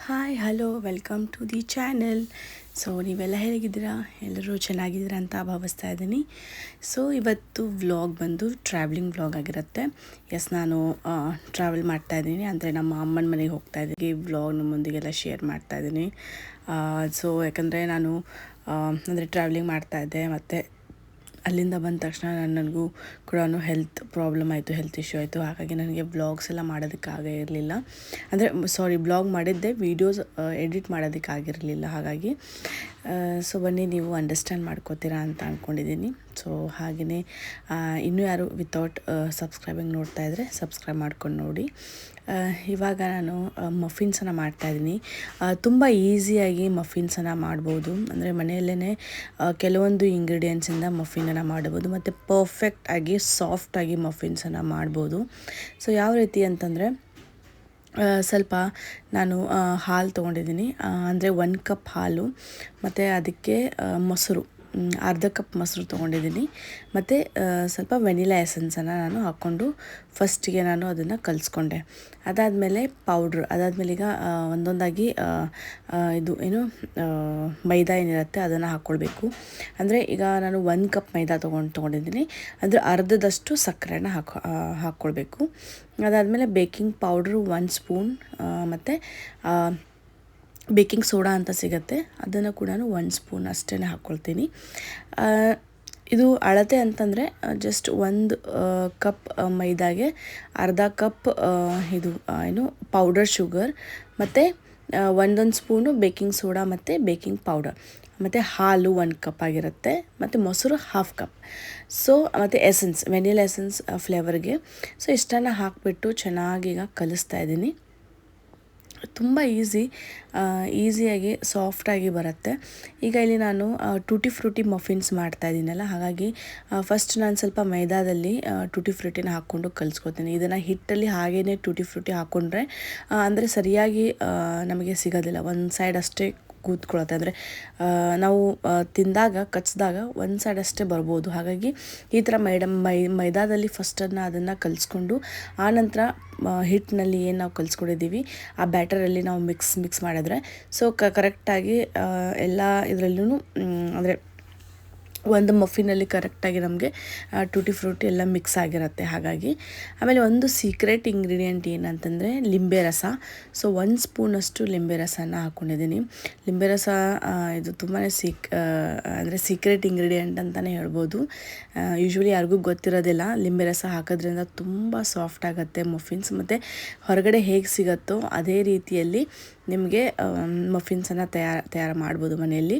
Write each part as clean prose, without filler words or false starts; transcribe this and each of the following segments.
Hi hello welcome to the channel. So ನೀವೆಲ್ಲ ಹೇಗಿದ್ದೀರಾ? ಎಲ್ಲರೂ ಚೆನ್ನಾಗಿದ್ದೀರಾ ಅಂತ ಭಾವಿಸ್ತಾ ಇದ್ದೀನಿ. ಸೊ ಇವತ್ತು ವ್ಲಾಗ್ ಬಂದು ಟ್ರಾವೆಲಿಂಗ್ ವ್ಲಾಗ್ ಆಗಿರುತ್ತೆ. ನಾನು ಟ್ರಾವೆಲ್ ಮಾಡ್ತಾಯಿದ್ದೀನಿ, ಅಂದರೆ ನಮ್ಮ ಅಮ್ಮನ ಮನೆಗೆ ಹೋಗ್ತಾಯಿದ್ದೀನಿ. ವ್ಲಾಗ್ ನಮ್ಮೊಂದಿಗೆಲ್ಲ ಶೇರ್ ಮಾಡ್ತಾಯಿದ್ದೀನಿ. ಸೊ ಯಾಕಂದರೆ ನಾನು ಅಂದರೆ ಟ್ರಾವೆಲಿಂಗ್ ಮಾಡ್ತಾಯಿದ್ದೆ, ಮತ್ತು ಅಲ್ಲಿಂದ ಬಂದ ತಕ್ಷಣ ನನಗೂ ಕೂಡ ಹೆಲ್ತ್ ಪ್ರಾಬ್ಲಮ್ ಆಯಿತು, ಹೆಲ್ತ್ ಇಶ್ಯೂ ಆಯಿತು. ಹಾಗಾಗಿ ನನಗೆ ವ್ಲಾಗ್ಸ್ ಎಲ್ಲ ಮಾಡೋದಕ್ಕಾಗೇ ಇರಲಿಲ್ಲ. ಅಂದರೆ ವ್ಲಾಗ್ ಮಾಡಿದ್ದೆ, ವೀಡಿಯೋಸ್ ಎಡಿಟ್ ಮಾಡೋದಕ್ಕಾಗಿರಲಿಲ್ಲ. ಹಾಗಾಗಿ ಸೊ ಬನ್ನಿ ನೀವು ಅಂಡರ್ಸ್ಟ್ಯಾಂಡ್ ಮಾಡ್ಕೋತೀರಾ ಅಂತ ಅಂದ್ಕೊಂಡಿದ್ದೀನಿ. ಸೊ ಹಾಗೆಯೇ ಇನ್ನೂ ಯಾರು ವಿತೌಟ್ ಸಬ್ಸ್ಕ್ರೈಬಿಂಗ್ ನೋಡ್ತಾ ಇದ್ದರೆ ಸಬ್ಸ್ಕ್ರೈಬ್ ಮಾಡ್ಕೊಂಡು ನೋಡಿ. ಇವಾಗ ನಾನು ಮಫಿನ್ಸನ್ನು ಮಾಡ್ತಾಯಿದ್ದೀನಿ. ತುಂಬ ಈಸಿಯಾಗಿ ಮಫಿನ್ಸನ್ನು ಮಾಡ್ಬೋದು. ಅಂದರೆ ಮನೆಯಲ್ಲೇ ಕೆಲವೊಂದು ಇಂಗ್ರೀಡಿಯೆಂಟ್ಸಿಂದ ಮಫಿನನ್ನು ಮಾಡ್ಬೋದು, ಮತ್ತು ಪರ್ಫೆಕ್ಟಾಗಿ ಸಾಫ್ಟಾಗಿ ಮಫಿನ್ಸನ್ನು ಮಾಡ್ಬೋದು. ಸೊ ಯಾವ ರೀತಿ ಅಂತಂದರೆ, ಸ್ವಲ್ಪ ನಾನು ಹಾಲು ತೊಗೊಂಡಿದ್ದೀನಿ, ಅಂದರೆ 1 ಕಪ್ ಹಾಲು, ಮತ್ತು ಅದಕ್ಕೆ ಮೊಸರು, ಅರ್ಧ ಕಪ್ ಮೊಸರು ತೊಗೊಂಡಿದ್ದೀನಿ, ಮತ್ತು ಸ್ವಲ್ಪ ವೆನಿಲಾ ಎಸೆನ್ಸನ್ನು ನಾನು ಹಾಕ್ಕೊಂಡು ಫಸ್ಟಿಗೆ ನಾನು ಅದನ್ನು ಕಲಿಸ್ಕೊಂಡೆ. ಅದಾದಮೇಲೆ ಪೌಡ್ರ್, ಅದಾದಮೇಲೆ ಈಗ ಒಂದೊಂದಾಗಿ ಇದು ಮೈದಾ ಏನಿರುತ್ತೆ ಅದನ್ನು ಹಾಕ್ಕೊಳ್ಬೇಕು. ಅಂದರೆ ಈಗ ನಾನು 1 ಕಪ್ ಮೈದಾ ತೊಗೊಂಡಿದ್ದೀನಿ, ಅಂದರೆ ಅರ್ಧದಷ್ಟು ಸಕ್ಕರೆನ ಹಾಕ್ಕೊಳ್ಬೇಕು. ಅದಾದಮೇಲೆ ಬೇಕಿಂಗ್ ಪೌಡ್ರು 1 ಸ್ಪೂನ್, ಮತ್ತು ಬೇಕಿಂಗ್ ಸೋಡಾ ಅಂತ ಸಿಗುತ್ತೆ, ಅದನ್ನು ಕೂಡ 1 ಸ್ಪೂನ್ ಅಷ್ಟೇ ಹಾಕ್ಕೊಳ್ತೀನಿ. ಇದು ಅಳತೆ ಅಂತಂದರೆ ಜಸ್ಟ್ 1 ಕಪ್ ಮೈದಾಗೆ ಅರ್ಧ ಕಪ್ ಪೌಡರ್ ಶುಗರ್, ಮತ್ತು 1 ಸ್ಪೂನು ಬೇಕಿಂಗ್ ಸೋಡಾ ಮತ್ತು ಬೇಕಿಂಗ್ ಪೌಡರ್, ಮತ್ತು ಹಾಲು 1 ಕಪ್ ಆಗಿರುತ್ತೆ, ಮತ್ತು ಮೊಸರು 1/2 ಕಪ್. ಸೊ ಮತ್ತು ಎಸೆನ್ಸ್, ವೆನಿಲಾ ಎಸೆನ್ಸ್ ಫ್ಲೇವರ್ಗೆ. ಸೊ ಇಷ್ಟನ್ನು ಹಾಕಿಬಿಟ್ಟು ಚೆನ್ನಾಗಿ ಈಗ ಕಲಿಸ್ತಾ ಇದ್ದೀನಿ. ತುಂಬ ಈಸಿಯಾಗಿ ಸಾಫ್ಟಾಗಿ ಬರುತ್ತೆ. ಈಗ ಇಲ್ಲಿ ನಾನು ಟೂಟಿ ಫ್ರೂಟಿ ಮಫಿನ್ಸ್ ಮಾಡ್ತಾಯಿದ್ದೀನಲ್ಲ, ಹಾಗಾಗಿ ಫಸ್ಟ್ ನಾನು ಸ್ವಲ್ಪ ಮೈದಾದಲ್ಲಿ ಟೂಟಿ ಫ್ರೂಟಿನ ಹಾಕ್ಕೊಂಡು ಕಲಿಸ್ಕೊತೀನಿ. ಇದನ್ನು ಹಿಟ್ಟಲ್ಲಿ ಹಾಗೇ ಟೂಟಿ ಫ್ರೂಟಿ ಹಾಕ್ಕೊಂಡ್ರೆ ಅಂದರೆ ಸರಿಯಾಗಿ ನಮಗೆ ಸಿಗೋದಿಲ್ಲ, ಒಂದು ಸೈಡ್ ಅಷ್ಟೇ ಕೂತ್ಕೊಳ್ಳುತ್ತೆ. ಅಂದರೆ ನಾವು ತಿಂದಾಗ ಕಚ್ಚಿದಾಗ ಒಂದು ಸೈಡ್ ಅಷ್ಟೇ ಬರ್ಬೋದು. ಹಾಗಾಗಿ ಈ ಥರ ಮೈದಾದಲ್ಲಿ ಫಸ್ಟನ್ನು ಅದನ್ನು ಕಲಿಸ್ಕೊಂಡು, ಆನಂತರ ಹಿಟ್ಟಿನಲ್ಲಿ ಏನು ನಾವು ಕಲಿಸ್ಕೊಂಡಿದ್ದೀವಿ ಆ ಬ್ಯಾಟರಲ್ಲಿ ನಾವು ಮಿಕ್ಸ್ ಮಾಡಿದ್ರೆ ಸೊ ಕರೆಕ್ಟಾಗಿ ಎಲ್ಲ ಇದರಲ್ಲೂ ಅಂದರೆ ಒಂದು ಮಫಿನಲ್ಲಿ ಕರೆಕ್ಟಾಗಿ ನಮಗೆ ಟೂಟಿ ಫ್ರೂಟಿ ಎಲ್ಲ ಮಿಕ್ಸ್ ಆಗಿರುತ್ತೆ. ಹಾಗಾಗಿ ಆಮೇಲೆ ಒಂದು ಸೀಕ್ರೆಟ್ ಇಂಗ್ರೀಡಿಯೆಂಟ್ ಏನಂತಂದರೆ ಲಿಂಬೆ ರಸ. ಸೊ 1 ಸ್ಪೂನಷ್ಟು ಲಿಂಬೆ ರಸನ ಹಾಕ್ಕೊಂಡಿದ್ದೀನಿ. ಲಿಂಬೆ ರಸ ಇದು ತುಂಬಾ ಅಂದರೆ ಸೀಕ್ರೆಟ್ ಇಂಗ್ರೀಡಿಯೆಂಟ್ ಅಂತಲೇ ಹೇಳ್ಬೋದು. ಯೂಶ್ವಲಿ ಯಾರಿಗೂ ಗೊತ್ತಿರೋದಿಲ್ಲ. ಲಿಂಬೆ ರಸ ಹಾಕೋದ್ರಿಂದ ತುಂಬ ಸಾಫ್ಟ್ ಆಗುತ್ತೆ ಮಫಿನ್ಸ್, ಮತ್ತು ಹೊರಗಡೆ ಹೇಗೆ ಸಿಗುತ್ತೋ ಅದೇ ರೀತಿಯಲ್ಲಿ ನಿಮಗೆ ಮಫಿನ್ಸನ್ನು ತಯಾರು ಮಾಡ್ಬೋದು ಮನೆಯಲ್ಲಿ.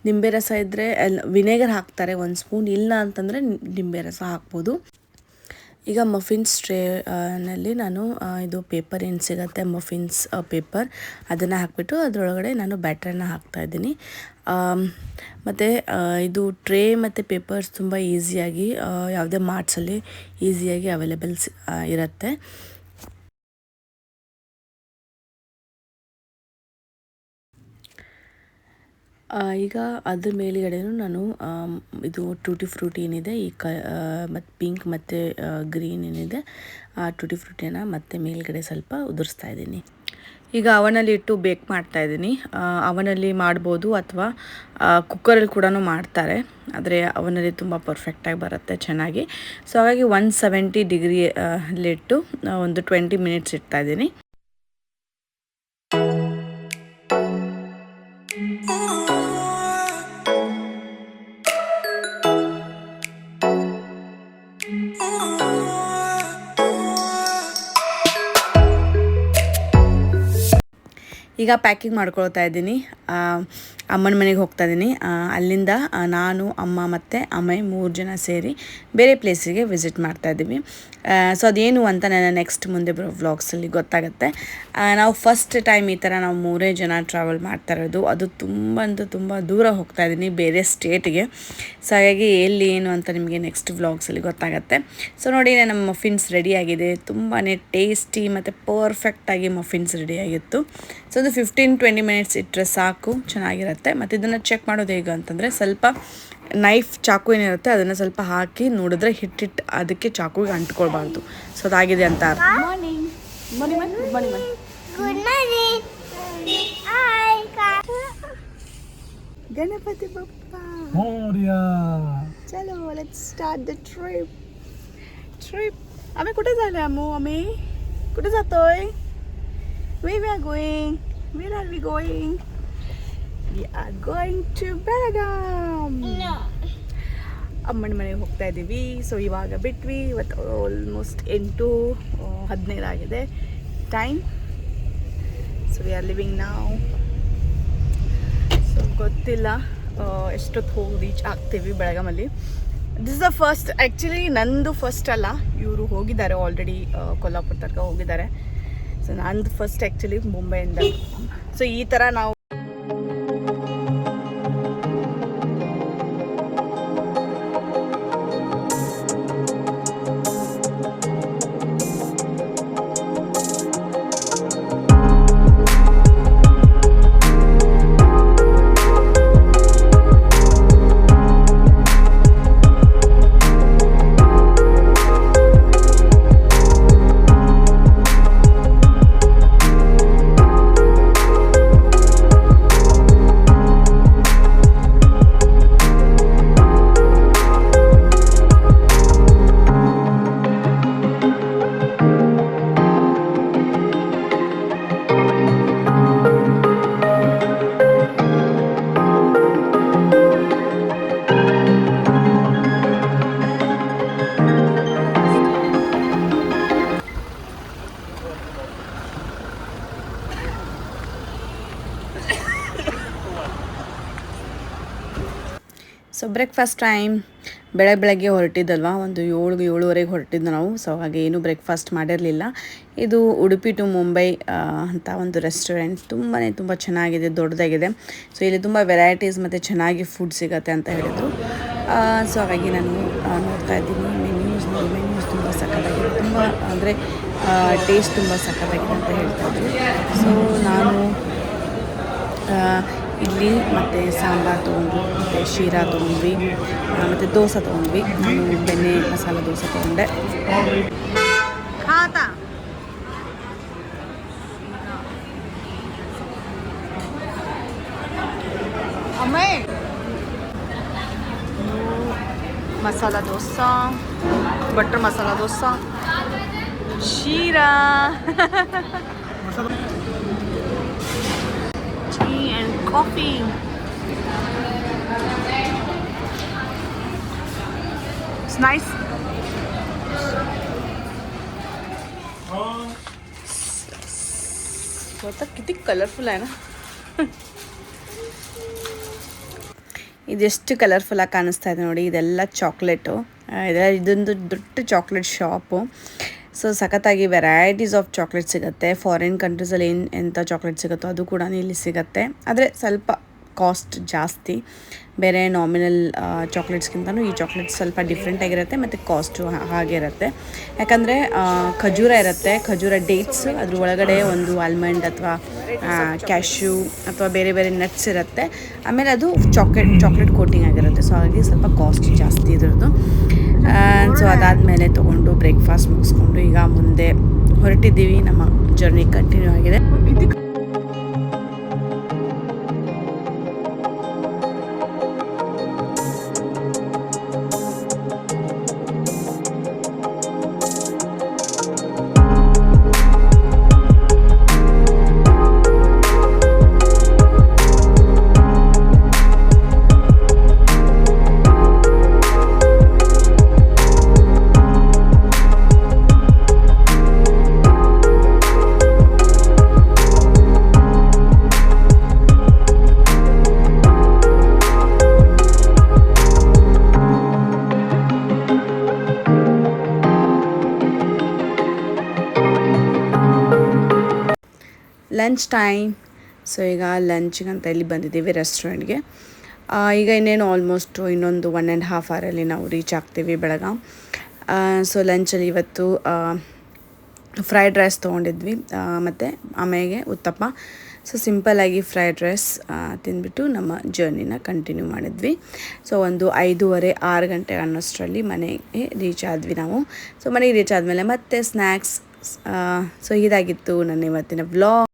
ನಿಂಬೆ ರಸ ಇದ್ದರೆ ವಿನೆಗರ್ ಹಾಕ್ತಾರೆ 1 ಸ್ಪೂನ್, ಇಲ್ಲ ಅಂತಂದರೆ ನಿಂಬೆ ರಸ ಹಾಕ್ಬೋದು. ಈಗ ಮಫಿನ್ಸ್ ಟ್ರೇನಲ್ಲಿ ನಾನು ಇದು ಪೇಪರ್ ಏನು ಸಿಗುತ್ತೆ ಮಫಿನ್ಸ್ ಪೇಪರ್, ಅದನ್ನು ಹಾಕಿಬಿಟ್ಟು ಅದರೊಳಗಡೆ ನಾನು ಬ್ಯಾಟ್ರನ್ನ ಹಾಕ್ತಾಯಿದ್ದೀನಿ. ಮತ್ತು ಇದು ಟ್ರೇ ಮತ್ತು ಪೇಪರ್ಸ್ ತುಂಬ ಈಸಿಯಾಗಿ ಯಾವುದೇ ಮಾರ್ಟ್ಸಲ್ಲಿ ಈಸಿಯಾಗಿ ಅವೈಲೇಬಲ್ಸ್ ಇರುತ್ತೆ. ಈಗ ಅದ್ರ ಮೇಲುಗಡೆನೂ ನಾನು ಇದು ಟೂಟಿ ಫ್ರೂಟಿ ಏನಿದೆ ಮತ್ತು ಪಿಂಕ್ ಮತ್ತು ಗ್ರೀನ್ ಏನಿದೆ ಆ ಟೂಟಿ ಫ್ರೂಟಿಯನ್ನು ಮತ್ತೆ ಮೇಲ್ಗಡೆ ಸ್ವಲ್ಪ ಉದುರಿಸ್ತಾ ಇದ್ದೀನಿ. ಈಗ ಅವನಲ್ಲಿ ಇಟ್ಟು ಬೇಕ್ ಮಾಡ್ತಾಯಿದ್ದೀನಿ. ಅವನಲ್ಲಿ ಮಾಡ್ಬೋದು, ಅಥವಾ ಕುಕ್ಕರಲ್ಲಿ ಕೂಡ ಮಾಡ್ತಾರೆ, ಆದರೆ ಅವನಲ್ಲಿ ತುಂಬ ಪರ್ಫೆಕ್ಟಾಗಿ ಬರುತ್ತೆ ಚೆನ್ನಾಗಿ. ಸೊ ಹಾಗಾಗಿ 170 ಡಿಗ್ರಿಲಿಟ್ಟು ಒಂದು 20 ಮಿನಿಟ್ಸ್ ಇಡ್ತಾಯಿದ್ದೀನಿ. ಈಗ ಪ್ಯಾಕಿಂಗ್ ಮಾಡ್ಕೊಳ್ತಾ ಇದ್ದೀನಿ. ಅಮ್ಮನ ಮನೆಗೆ ಹೋಗ್ತಾ ಇದ್ದೀನಿ. ಅಲ್ಲಿಂದ ನಾನು, ಅಮ್ಮ ಮತ್ತು ಅಮ್ಮಯ್ಯ 3 ಜನ ಸೇರಿ ಬೇರೆ ಪ್ಲೇಸಿಗೆ ವಿಸಿಟ್ ಮಾಡ್ತಾಯಿದ್ದೀವಿ. ಸೊ ಅದೇನು ಅಂತ ನನ್ನ ನೆಕ್ಸ್ಟ್ ಮುಂದೆ ಬರೋ ವ್ಲಾಗ್ಸಲ್ಲಿ ಗೊತ್ತಾಗುತ್ತೆ. ನಾವು ಫಸ್ಟ್ ಟೈಮ್ ಈ ಥರ ನಾವು 3 ಜನ ಟ್ರಾವೆಲ್ ಮಾಡ್ತಾ ಇರೋದು. ಅದು ತುಂಬ ದೂರ ಹೋಗ್ತಾ ಇದ್ದೀನಿ, ಬೇರೆ ಸ್ಟೇಟಿಗೆ. ಸೊ ಹಾಗಾಗಿ ಎಲ್ಲಿ ಏನು ಅಂತ ನಿಮಗೆ ನೆಕ್ಸ್ಟ್ ವ್ಲಾಗ್ಸಲ್ಲಿ ಗೊತ್ತಾಗುತ್ತೆ. ಸೊ ನೋಡಿ, ನಮ್ಮ ಮಫಿನ್ಸ್ ರೆಡಿಯಾಗಿದೆ. ತುಂಬಾ ಟೇಸ್ಟಿ ಮತ್ತು ಪರ್ಫೆಕ್ಟಾಗಿ ಮಫಿನ್ಸ್ ರೆಡಿಯಾಗಿತ್ತು. ಸೊ ಅದು 15-20 ಮಿನಿಟ್ಸ್ ಇಟ್ಟರೆ ಸಾಕು, ಚೆನ್ನಾಗಿರುತ್ತೆ. ಮತ್ತು ಇದನ್ನು ಚೆಕ್ ಮಾಡೋದು ಹೇಗೆ ಅಂತಂದರೆ, ಸ್ವಲ್ಪ ನೈಫ್ ಚಾಕು ಏನಿರುತ್ತೆ ಅದನ್ನು ಸ್ವಲ್ಪ ಹಾಕಿ ನೋಡಿದ್ರೆ ಹಿಟ್ಟಿಟ್ಟು ಅದಕ್ಕೆ ಚಾಕುಗೆ ಅಂಟ್ಕೊಳ್ಬಾರ್ದು. ಸೊ ಅದಾಗಿದೆ ಅಂತ. गणपति बप्पा मोरया. चलो लेट्स स्टार्ट द ट्रिप. आम्ही कुठे जाणार आम्ही कुठे जातोय? Where we are going? Where are we going? We are going to Belagaum. No. ಅಮ್ಮನ ಮನೆಗೆ ಹೋಗ್ತಾ ಇದ್ದೀವಿ. ಸೊ ಇವಾಗ ಬಿಟ್ವಿ. ಇವತ್ತು ಆಲ್ಮೋಸ್ಟ್ 8:15 ಆಗಿದೆ time. So we are living ನಾವು. ಸೊ ಗೊತ್ತಿಲ್ಲ ಎಷ್ಟೊತ್ತು ಹೋಗಿ ರೀಚ್ ಆಗ್ತೀವಿ ಬೆಳಗಾಮಲ್ಲಿ. This is the first, actually ನಂದು ಫಸ್ಟ್ ಅಲ್ಲ, ಇವರು ಹೋಗಿದ್ದಾರೆ ಆಲ್ರೆಡಿ, ಕೊಲ್ಲಾಪುರ ತನಕ ಹೋಗಿದ್ದಾರೆ. ಸೊ ನಂದು ಫಸ್ಟ್ ಆ್ಯಕ್ಚುಲಿ ಮುಂಬೈಯಿಂದ. ಸೊ ಈ ಥರ ನಾವು ಸೊ ಬ್ರೇಕ್ಫಾಸ್ಟ್ ಟೈಮ್. ಬೆಳಗ್ಗೆ ಹೊರಟಿದ್ದಲ್ವ, ಒಂದು 7-7:30 ಹೊರಟಿದ್ದು ನಾವು. ಸೊ ಹಾಗೆ ಏನು ಬ್ರೇಕ್ಫಾಸ್ಟ್ ಮಾಡಿರಲಿಲ್ಲ. ಇದು ಉಡುಪಿ ಟು ಮುಂಬೈ ಅಂತ ಒಂದು ರೆಸ್ಟೋರೆಂಟ್. ತುಂಬ ಚೆನ್ನಾಗಿದೆ, ದೊಡ್ಡದಾಗಿದೆ. ಸೊ ಇಲ್ಲಿ ತುಂಬ ವೆರೈಟೀಸ್ ಮತ್ತು ಚೆನ್ನಾಗಿ ಫುಡ್ ಸಿಗುತ್ತೆ ಅಂತ ಹೇಳಿದರು. ಸೊ ಹಾಗಾಗಿ ನಾನು ನೋಡ್ತಾ ಇದ್ದೀನಿ ಮೆನ್ಯೂಸ್ ತುಂಬ ಸಖತ್ತಾಗಿದೆ, ತುಂಬ ಅಂದರೆ ಟೇಸ್ಟ್ ತುಂಬ ಸಖತ್ತಾಗಿದೆ ಅಂತ ಹೇಳ್ತಾಯಿದ್ರು. ಸೊ ನಾನು ಇಡ್ಲಿ ಮತ್ತು ಸಾಂಬಾರು ತೊಗೊಂಡ್ವಿ, ಮತ್ತು ಶೀರಾ ತೊಗೊಂಡ್ವಿ, ಮತ್ತು ದೋಸೆ ತೊಗೊಂಡ್ವಿ. ನಾನು ಬೆಣ್ಣೆ ಮಸಾಲೆ ದೋಸೆ ತೊಗೊಂಡೆ. Masala dosa, butter masala dosa, sheera, tea and coffee. It's nice. बहुत कितनी कलरफुल है ना. ಇದೆಷ್ಟು ಕಲರ್ಫುಲ್ಲಾಗಿ ಕಾಣಿಸ್ತಾ ಇದೆ ನೋಡಿ. ಇದೆಲ್ಲ ಚಾಕ್ಲೇಟು, ಇದೊಂದು ದೊಡ್ಡ ಚಾಕ್ಲೇಟ್ ಶಾಪು. ಸೊ ಸಖತ್ತಾಗಿ ವೆರೈಟೀಸ್ ಆಫ್ ಚಾಕ್ಲೇಟ್ ಸಿಗುತ್ತೆ. ಫಾರಿನ್ ಕಂಟ್ರೀಸಲ್ಲಿ ಎಂಥ ಚಾಕ್ಲೇಟ್ ಸಿಗುತ್ತೋ ಅದು ಕೂಡ ಇಲ್ಲಿ ಸಿಗುತ್ತೆ. ಆದರೆ ಸ್ವಲ್ಪ ಕಾಸ್ಟ್ ಜಾಸ್ತಿ. ಬೇರೆ ನಾಮಿನಲ್ ಚಾಕ್ಲೇಟ್ಸ್ಗಿಂತನೂ ಈ ಚಾಕ್ಲೇಟ್ಸ್ ಸ್ವಲ್ಪ ಡಿಫ್ರೆಂಟಾಗಿರುತ್ತೆ ಮತ್ತು ಕಾಸ್ಟು ಹಾಗೆ ಇರುತ್ತೆ. ಯಾಕಂದರೆ ಖಜೂರ ಇರುತ್ತೆ, ಖಜೂರ ಡೇಟ್ಸ್, ಅದ್ರ ಒಳಗಡೆ ಒಂದು ಆಲ್ಮಂಡ್ ಅಥವಾ ಕ್ಯಾಶ್ಯೂ ಅಥವಾ ಬೇರೆ ಬೇರೆ ನಟ್ಸ್ ಇರುತ್ತೆ. ಆಮೇಲೆ ಅದು ಚಾಕ್ಲೇಟ್ ಕೋಟಿಂಗ್ ಆಗಿರುತ್ತೆ. ಸೊ ಹಾಗಾಗಿ ಸ್ವಲ್ಪ ಕಾಸ್ಟ್ ಜಾಸ್ತಿ ಇದ್ರದ್ದು. ಸೊ ಅದಾದಮೇಲೆ ತೊಗೊಂಡು ಬ್ರೇಕ್ಫಾಸ್ಟ್ ಮುಗಿಸ್ಕೊಂಡು ಈಗ ಮುಂದೆ ಹೊರಟಿದ್ದೀವಿ. ನಮ್ಮ ಜರ್ನಿ ಕಂಟಿನ್ಯೂ ಆಗಿದೆ. Lunch time. ಸೊ ಈಗ ಲಂಚಿಗಂತ ಇಲ್ಲಿ ಬಂದಿದ್ದೀವಿ ರೆಸ್ಟೋರೆಂಟ್ಗೆ. ಈಗ ಇನ್ನೇನು ಆಲ್ಮೋಸ್ಟ್ ಇನ್ನೊಂದು 1.5 ಅವರಲ್ಲಿ ನಾವು ರೀಚ್ ಆಗ್ತೀವಿ ಬೆಳಗಾಂ. ಸೊ ಲಂಚಲ್ಲಿ ಇವತ್ತು ಫ್ರೈಡ್ ರೈಸ್ ತೊಗೊಂಡಿದ್ವಿ, ಮತ್ತು ಆಮೇಲೆ ಉತ್ತಪ್ಪ. ಸೊ ಸಿಂಪಲ್ಲಾಗಿ ಫ್ರೈಡ್ ರೈಸ್ ತಿಂದ್ಬಿಟ್ಟು ನಮ್ಮ ಜರ್ನಿನ ಕಂಟಿನ್ಯೂ ಮಾಡಿದ್ವಿ. ಸೊ ಒಂದು 5:30-6 ಗಂಟೆ ಅನ್ನೋಷ್ಟರಲ್ಲಿ ಮನೆಗೆ ರೀಚ್ ಆದ್ವಿ ನಾವು. ಸೊ ಮನೆಗೆ ರೀಚ್ ಆದಮೇಲೆ ಮತ್ತೆ ಸ್ನ್ಯಾಕ್ಸ್. ಸೊ ಇದಾಗಿತ್ತು ನನ್ನ ಇವತ್ತಿನ ವ್ಲಾಗ್.